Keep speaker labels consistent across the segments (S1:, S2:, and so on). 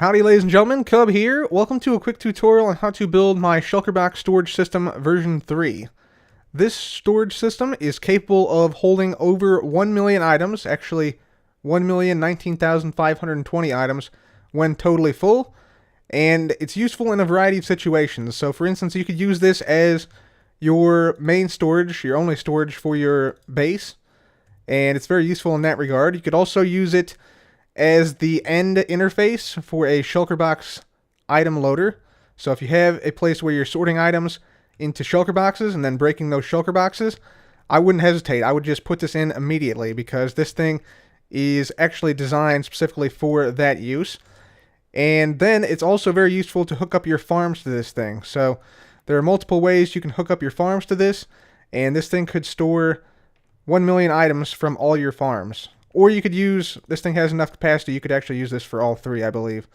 S1: Howdy ladies and gentlemen, Cub here. Welcome to a quick tutorial on how to build my Shulker storage system version 3. This storage system is capable of holding over 1 million items, actually 1,019,520 items when totally full, and it's useful in a variety of situations. So for instance, you could use this as your main storage, your only storage for your base, and it's very useful in that regard. You could also use it as the end interface for a Shulker item loader. So if you have a place where you're sorting items into Shulker boxes and then breaking those Shulker boxes, I wouldn't hesitate. I would just put this in immediately because this thing is actually designed specifically for that use. And then it's also very useful to hook up your farms to this thing. So there are multiple ways you can hook up your farms to this, and this thing could store 1 million items from all your farms. Or you could use, this thing has enough capacity, you could actually use this for all three, I believe.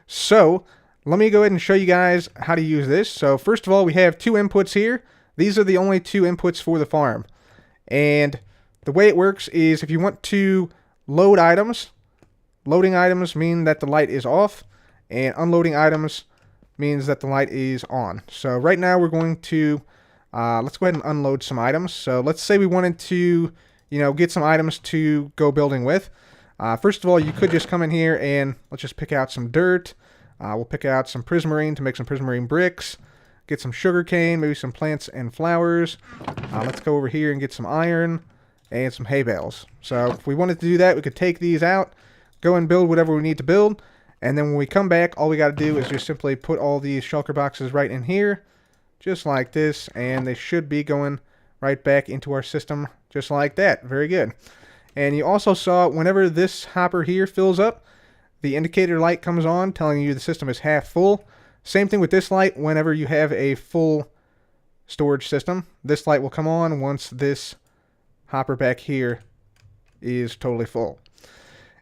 S1: So, let me go ahead and show you guys how to use this. So, first of all, we have two inputs here. These are the only two inputs for the farm. And the way it works is if you want to load items, loading items mean that the light is off, and unloading items means that the light is on. So, right now we're going to, let's go ahead and unload some items. So, let's say we wanted to get some items to go building with. First of all, you could just come in here and let's just pick out some dirt. We'll pick out some prismarine to make some prismarine bricks. Get some sugar cane, maybe some plants and flowers. Let's go over here and get some iron and some hay bales. So if we wanted to do that, we could take these out, go and build whatever we need to build. And then when we come back, all we got to do is just simply put all these shulker boxes right in here, just like this, and they should be going right back into our system just like that. Very good. And you also saw whenever this hopper here fills up, the indicator light comes on telling you the system is half full. Same thing with this light. Whenever you have a full storage system, this light will come on once this hopper back here is totally full.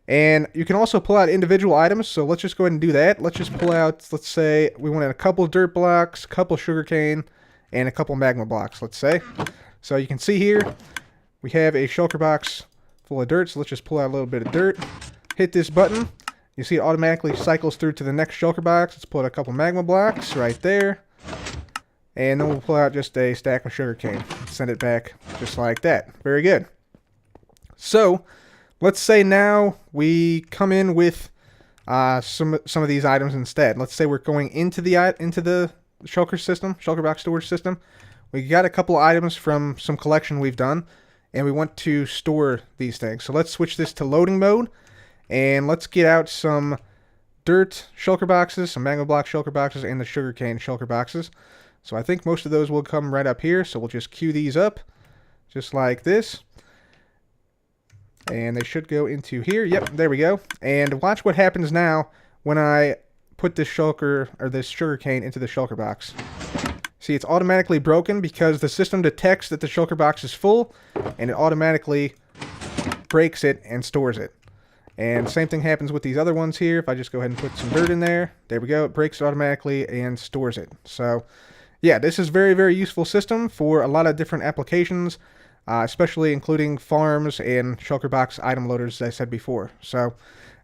S1: And you can also pull out individual items, so let's just go ahead and do that. Let's just pull out, let's say we wanted a couple dirt blocks, a couple sugarcane, and a couple magma blocks, let's say. So you can see here, we have a shulker box full of dirt, so let's just pull out a little bit of dirt. Hit this button. You see it automatically cycles through to the next shulker box. Let's pull out a couple magma blocks right there. And then we'll pull out just a stack of sugarcane. Send it back just like that. Very good. So, let's say now we come in with some of these items instead. Let's say we're going into the shulker system, shulker box storage system. We got a couple of items from some collection we've done, and we want to store these things. So let's switch this to loading mode, and let's get out some dirt shulker boxes, some magma block shulker boxes, and the sugarcane shulker boxes. So I think most of those will come right up here, so we'll just queue these up, just like this. And they should go into here. Yep, there we go. And watch what happens now when I put this shulker, or this sugarcane, into the shulker box. See, it's automatically broken because the system detects that the shulker box is full, and it automatically breaks it and stores it. And same thing happens with these other ones here. If I just go ahead and put some dirt in there, there we go, it breaks it automatically and stores it. So, yeah, this is a very, very useful system for a lot of different applications, especially including farms and shulker box item loaders, as I said before. So,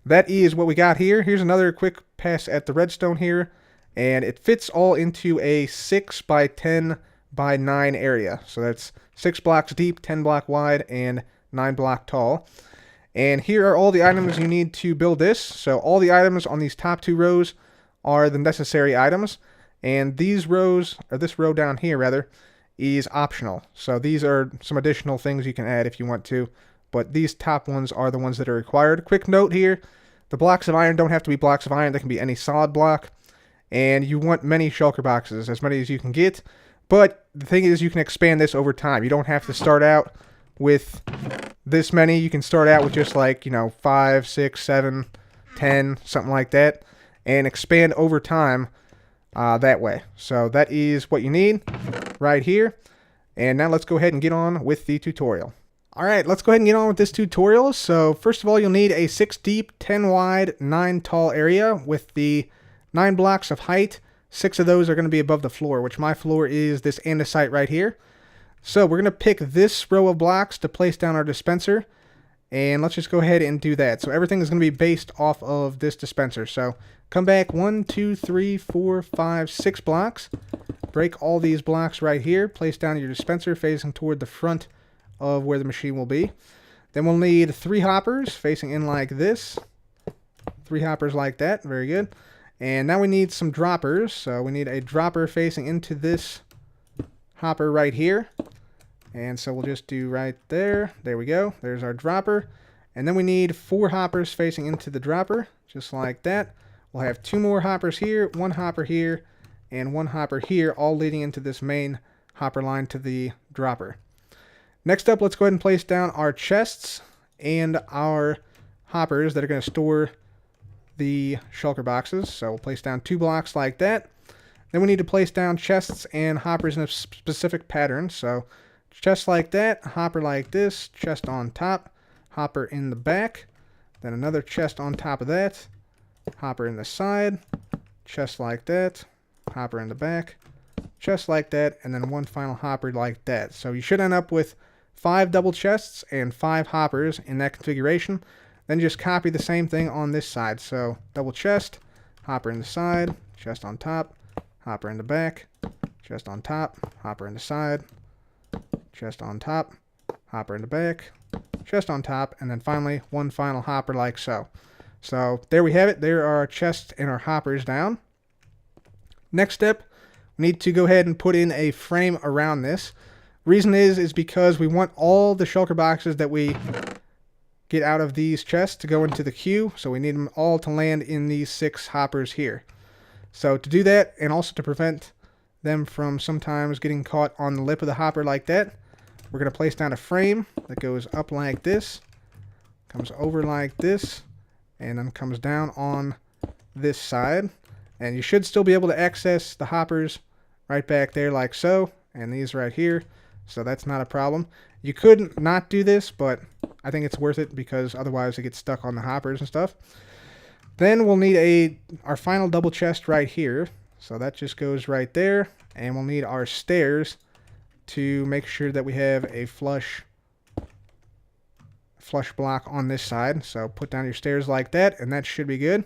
S1: that is what we got here. Here's another quick pass at the redstone here. And it fits all into a 6 by 10 by 9 area. So that's 6 blocks deep, 10 block wide, and 9 block tall. And here are all the items you need to build this. So all the items on these top two rows are the necessary items. And these rows, or this row down here rather, is optional. So these are some additional things you can add if you want to. But these top ones are the ones that are required. Quick note here, the blocks of iron don't have to be blocks of iron. They can be any solid block. And you want many shulker boxes, as many as you can get. But the thing is, you can expand this over time. You don't have to start out with this many. You can start out with just like, 5, 6, 7, 10, something like that. And expand over time that way. So that is what you need right here. And now let's go ahead and get on with the tutorial. Alright, let's go ahead and get on with this tutorial. So first of all, you'll need a 6 deep, 10 wide, 9 tall area with the 9 blocks of height. 6 of those are going to be above the floor, which my floor is this andesite right here. So we're going to pick this row of blocks to place down our dispenser. And let's just go ahead and do that. So everything is going to be based off of this dispenser. So come back 1, 2, 3, 4, 5, 6 blocks. Break all these blocks right here. Place down your dispenser facing toward the front of where the machine will be. Then we'll need 3 hoppers facing in like this. 3 hoppers like that. Very good. And now we need some droppers. So we need a dropper facing into this hopper right here. And so we'll just do right there. There we go. There's our dropper. And then we need 4 hoppers facing into the dropper, just like that. We'll have 2 more hoppers here, 1 hopper here, and 1 hopper here, all leading into this main hopper line to the dropper. Next up, let's go ahead and place down our chests and our hoppers that are going to store the shulker boxes. So we'll place down 2 blocks like that. Then we need to place down chests and hoppers in a specific pattern. So chest like that, hopper like this, chest on top, hopper in the back, then another chest on top of that, hopper in the side, chest like that, hopper in the back, chest like that, and then 1 final hopper like that. So you should end up with 5 double chests and 5 hoppers in that configuration. Then just copy the same thing on this side. So double chest, hopper in the side, chest on top, hopper in the back, chest on top, hopper in the side, chest on top, hopper in the back, chest on top, and then finally 1 final hopper like so. So there we have it. There are our chests and our hoppers down. Next step, we need to go ahead and put in a frame around this. Reason is because we want all the shulker boxes that we get out of these chests to go into the queue. So we need them all to land in these 6 hoppers here. So to do that, and also to prevent them from sometimes getting caught on the lip of the hopper like that, we're going to place down a frame that goes up like this, comes over like this, and then comes down on this side. And you should still be able to access the hoppers right back there like so, and these right here. So that's not a problem. You could not do this, but I think it's worth it because otherwise it gets stuck on the hoppers and stuff. Then we'll need our final double chest right here. So that just goes right there. And we'll need our stairs to make sure that we have a flush block on this side. So put down your stairs like that, and that should be good.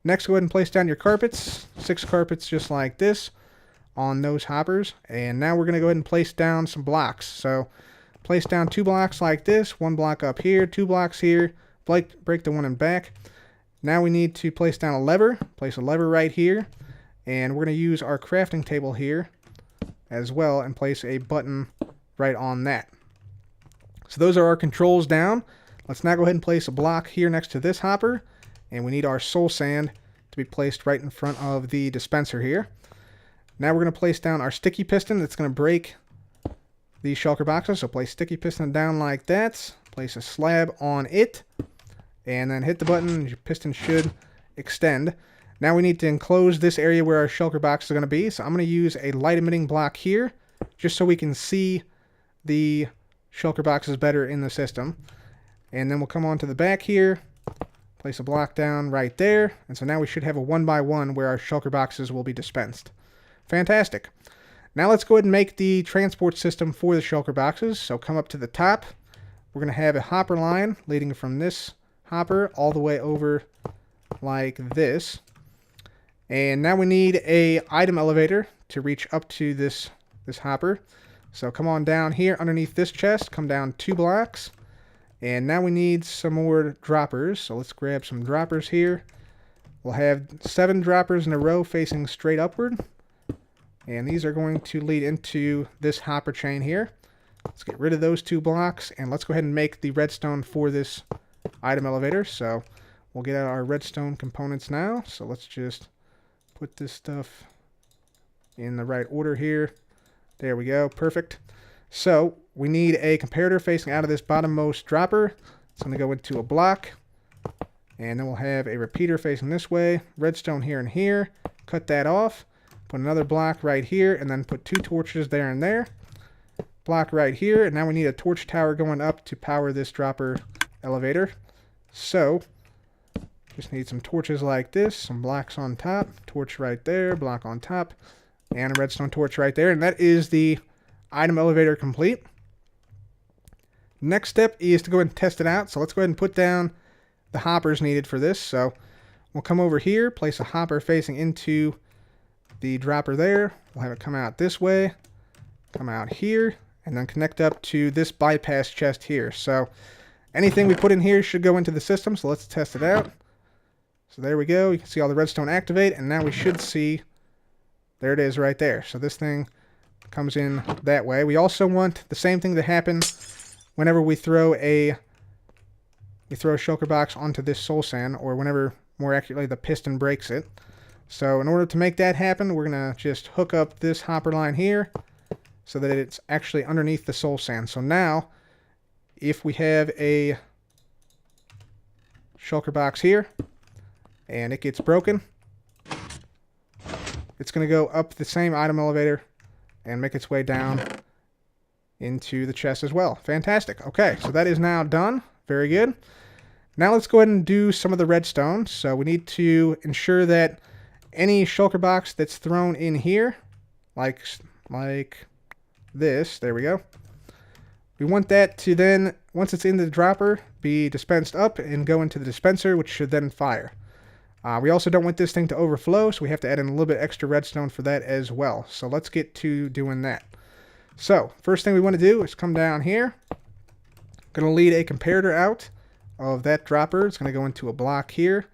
S1: Next, go ahead and place down your carpets. 6 carpets just like this on those hoppers. And now we're going to go ahead and place down some blocks. So place down 2 blocks like this, 1 block up here, 2 blocks here, break the one in back. Now we need to place down a lever. Place a lever right here. And we're going to use our crafting table here as well and place a button right on that. So those are our controls down. Let's now go ahead and place a block here next to this hopper. And we need our soul sand to be placed right in front of the dispenser here. Now we're going to place down our sticky piston that's going to break these shulker boxes. So place sticky piston down like that. Place a slab on it. And then hit the button. Your piston should extend. Now we need to enclose this area where our shulker box is going to be. So I'm going to use a light emitting block here just so we can see the shulker boxes better in the system. And then we'll come on to the back here, place a block down right there. And so now we should have a 1x1 where our shulker boxes will be dispensed. Fantastic. Now let's go ahead and make the transport system for the shulker boxes. So come up to the top. We're going to have a hopper line leading from this hopper all the way over like this. And now we need a item elevator to reach up to this hopper. So come on down here underneath this chest, come down 2 blocks. And now we need some more droppers. So let's grab some droppers here. We'll have 7 droppers in a row facing straight upward. And these are going to lead into this hopper chain here. Let's get rid of those 2 blocks and let's go ahead and make the redstone for this item elevator. So we'll get out our redstone components now. So let's just put this stuff in the right order here. There we go. Perfect. So we need a comparator facing out of this bottommost dropper. It's going to go into a block. And then we'll have a repeater facing this way. Redstone here and here. Cut that off. Put another block right here. And then put 2 torches there and there. Block right here. And now we need a torch tower going up to power this dropper elevator. So just need some torches like this, some blocks on top, torch right there, block on top, and a redstone torch right there. And that is the item elevator complete. Next step is to go ahead and test it out. So let's go ahead and put down the hoppers needed for this. So we'll come over here, place a hopper facing into the dropper there. We'll have it come out this way, come out here, and then connect up to this bypass chest here. So anything we put in here should go into the system. So let's test it out. So there we go. You can see all the redstone activate, and now we should see, there it is right there. So this thing comes in that way. We also want the same thing to happen whenever we throw a shulker box onto this soul sand, or whenever, more accurately, the piston breaks it. So in order to make that happen, we're going to just hook up this hopper line here so that it's actually underneath the soul sand. So now, if we have a shulker box here, and it gets broken, it's going to go up the same item elevator and make its way down into the chest as well. Fantastic. Okay, so that is now done. Very good. Now let's go ahead and do some of the redstone. So we need to ensure that any shulker box that's thrown in here, like this, there we go. We want that to then, once it's in the dropper, be dispensed up and go into the dispenser, which should then fire. We also don't want this thing to overflow, so we have to add in a little bit extra redstone for that as well. So let's get to doing that. So first thing we want to do is come down here. Going to lead a comparator out of that dropper. It's going to go into a block here.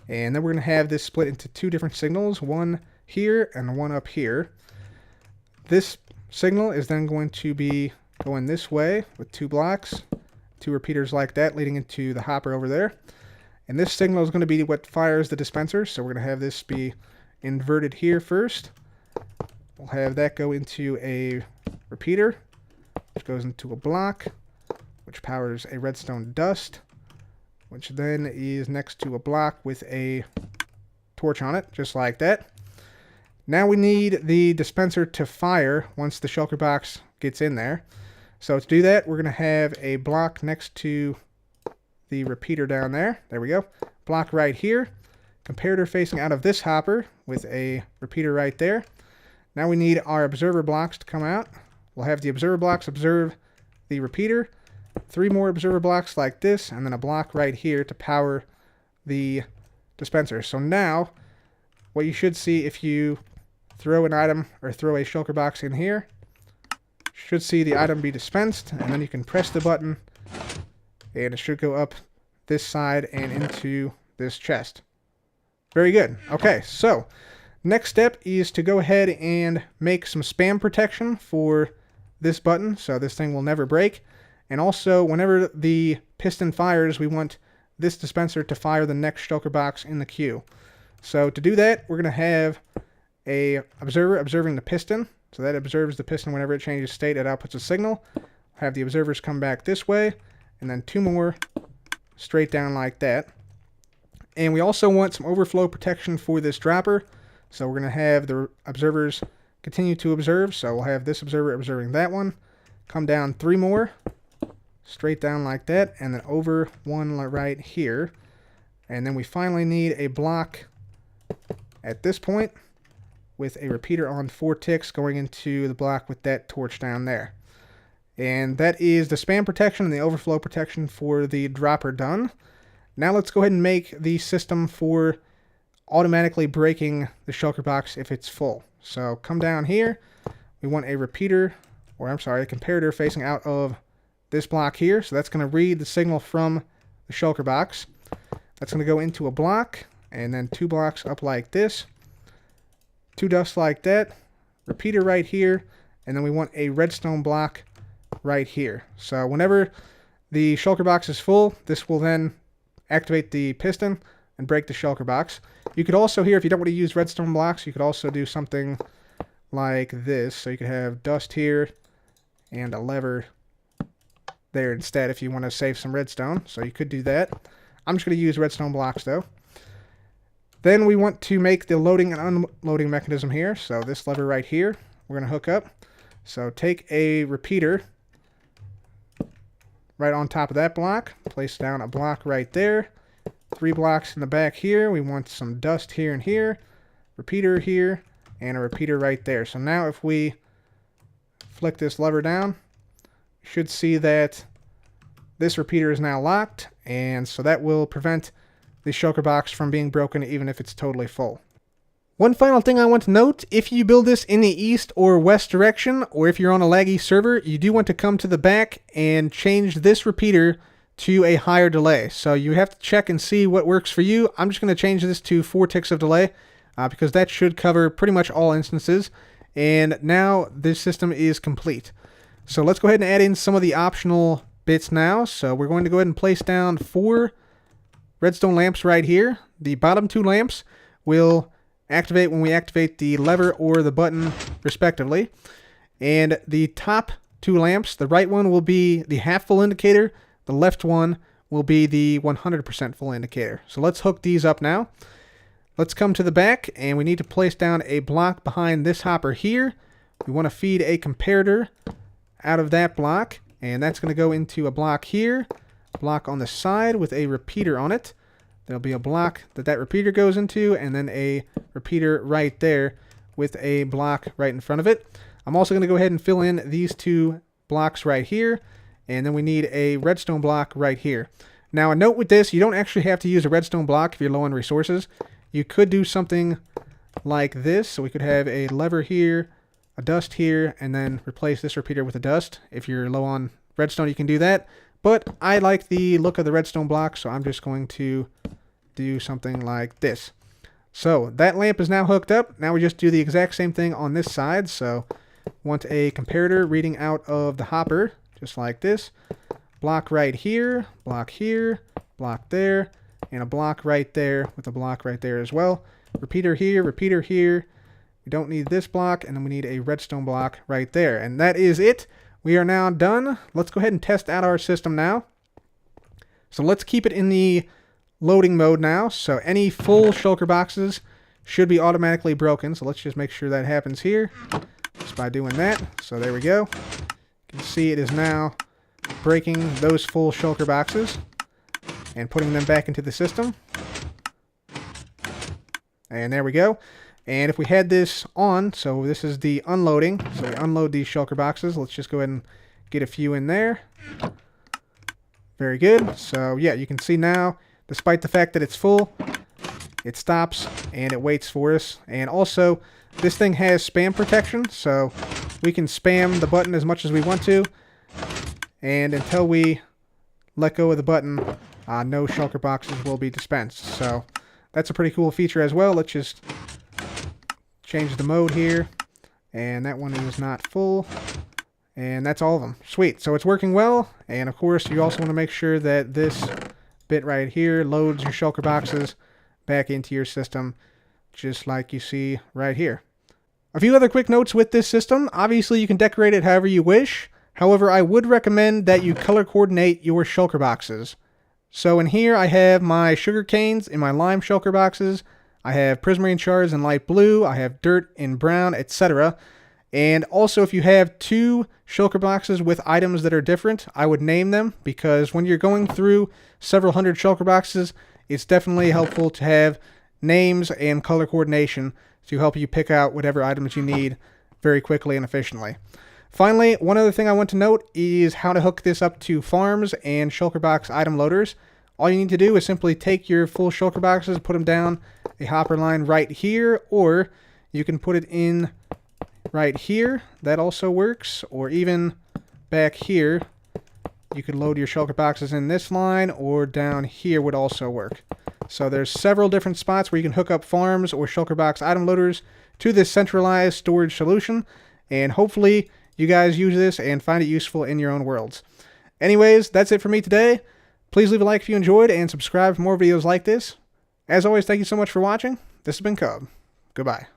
S1: And then we're going to have this split into two different signals, one here and one up here. This signal is then going to be going this way with two blocks, two repeaters like that leading into the hopper over there. And this signal is going to be what fires the dispenser, so we're going to have this be inverted here first. We'll have that go into a repeater, which goes into a block, which powers a redstone dust, which then is next to a block with a torch on it, just like that. Now we need the dispenser to fire once the shulker box gets in there. So to do that, we're going to have a block next to the repeater down there. There we go. Block right here. Comparator facing out of this hopper with a repeater right there. Now we need our observer blocks to come out. We'll have the observer blocks observe the repeater. 3 more observer blocks like this, and then a block right here to power the dispenser. So now, what you should see if you throw an item or throw a shulker box in here, should see the item be dispensed, and then you can press the button, and it should go up this side and into this chest. Very good. Okay, so next step is to go ahead and make some spam protection for this button, so this thing will never break. And also, whenever the piston fires, we want this dispenser to fire the next shulker box in the queue. So to do that, we're going to have a observer observing the piston. So that observes the piston whenever it changes state, it outputs a signal. Have the observers come back this way, and then 2 more straight down like that. And we also want some overflow protection for this dropper. So we're going to have the observers continue to observe. So we'll have this observer observing that one. Come down 3 more. Straight down like that, and then over 1 right here. And then we finally need a block at this point with a repeater on 4 ticks going into the block with that torch down there. And that is the spam protection and the overflow protection for the dropper done. Now let's go ahead and make the system for automatically breaking the shulker box if it's full. So come down here. We want a repeater, or I'm sorry, a comparator facing out of this block here. So that's going to read the signal from the shulker box. That's going to go into a block, and then 2 blocks up like this. 2 dusts like that. Repeater right here, and then we want a redstone block right here. So whenever the shulker box is full, this will then activate the piston and break the shulker box. You could also here, if you don't want to use redstone blocks, you could also do something like this. So you could have dust here and a lever there instead if you want to save some redstone. So you could do that. I'm just going to use redstone blocks though. Then we want to make the loading and unloading mechanism here. So this lever right here, we're going to hook up. So take a repeater right on top of that block. Place down a block right there. 3 blocks in the back here. We want some dust here and here. Repeater here. And a repeater right there. So now if we flick this lever down, you should see that This repeater is now locked, and so that will prevent the shulker box from being broken even if it's totally full. One final thing I want to note, if you build this in the east or west direction, or if you're on a laggy server, you do want to come to the back and change this repeater to a higher delay. So you have to check and see what works for you. I'm just going to change this to 4 ticks of delay because that should cover pretty much all instances. And now this system is complete. So let's go ahead and add in some of the optional bits now. So we're going to go ahead and place down 4 redstone lamps right here. The bottom 2 lamps will activate when we activate the lever or the button respectively. And the top 2 lamps, the right one will be the half full indicator, the left one will be the 100% full indicator. So let's hook these up now. Let's come to the back, and we need to place down a block behind this hopper here. We want to feed a comparator out of that block, and that's going to go into a block here, a block on the side with a repeater on it. There'll be a block that repeater goes into, and then a repeater right there with a block right in front of it. I'm also going to go ahead and fill in these 2 blocks right here, and then we need a redstone block right here. Now a note with this, you don't actually have to use a redstone block if you're low on resources. You could do something like this, so we could have a lever here, a dust here, and then replace this repeater with a dust. If you're low on redstone, you can do that. But I like the look of the redstone block, so I'm just going to do something like this. So that lamp is now hooked up. Now we just do the exact same thing on this side. So want a comparator reading out of the hopper, just like this. Block right here, block there, and a block right there with a block right there as well. Repeater here, repeater here. We don't need this block, and then we need a redstone block right there. And that is it. We are now done. Let's go ahead and test out our system now. So let's keep it in the loading mode now. So any full shulker boxes should be automatically broken. So let's just make sure that happens here just by doing that. So there we go. You can see it is now breaking those full shulker boxes and putting them back into the system. And there we go. And if we had this on, so this is the unloading. So we unload these shulker boxes. Let's just go ahead and get a few in there. Very good. So yeah, you can see now, despite the fact that it's full, it stops and it waits for us. And also, this thing has spam protection, so we can spam the button as much as we want to. And until we let go of the button, no shulker boxes will be dispensed. So that's a pretty cool feature as well. Let's just change the mode here, and that one is not full, and that's all of them. Sweet. So it's working well, and of course you also want to make sure that this bit right here loads your shulker boxes back into your system, just like you see right here. A few other quick notes with this system. Obviously you can decorate it however you wish. However, I would recommend that you color coordinate your shulker boxes. So in here I have my sugar canes in my lime shulker boxes. I have prismarine shards in light blue, I have dirt in brown, etc. And also if you have 2 shulker boxes with items that are different, I would name them, because when you're going through several hundred shulker boxes, it's definitely helpful to have names and color coordination to help you pick out whatever items you need very quickly and efficiently. Finally, one other thing I want to note is how to hook this up to farms and shulker box item loaders. All you need to do is simply take your full shulker boxes, put them down a hopper line right here, or you can put it in right here. That also works. Or even back here, you could load your shulker boxes in this line, or down here would also work. So there's several different spots where you can hook up farms or shulker box item loaders to this centralized storage solution, and hopefully you guys use this and find it useful in your own worlds. Anyways, that's it for me today. Please leave a like if you enjoyed, and subscribe for more videos like this. As always, thank you so much for watching. This has been Cub. Goodbye.